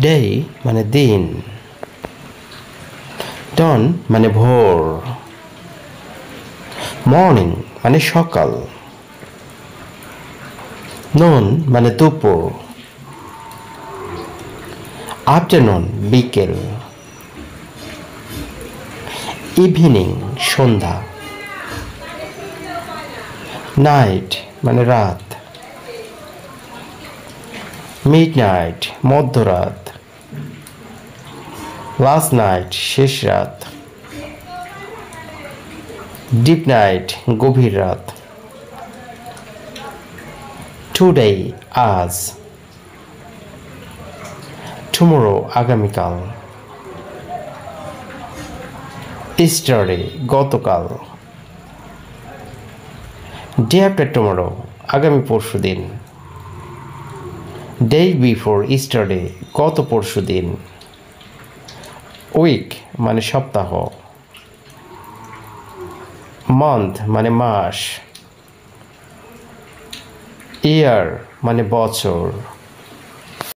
Day মানে দিন, ডন মানে ভোর, মর্নিং মানে সকাল, নুন মানে দুপুর, আফটারনুন বিকেল, ইভিনিং সন্ধ্যা, নাইট মানে রাত, মিডনাইট মধ্যরাত, লাস্ট নাইট শেষ রাত, ডিপ নাইট গভীর রাত, টুডে আজ, টুমরো আগামীকাল, ইস্টারডে গতকাল, ডে আফটার টুমরো আগামী পরশু দিন, ডে বিফোর ইস্টারডে গত পরশু দিন, উইক মানে সপ্তাহ, মান্থ মানে মাস, ইয়ার মানে বছর।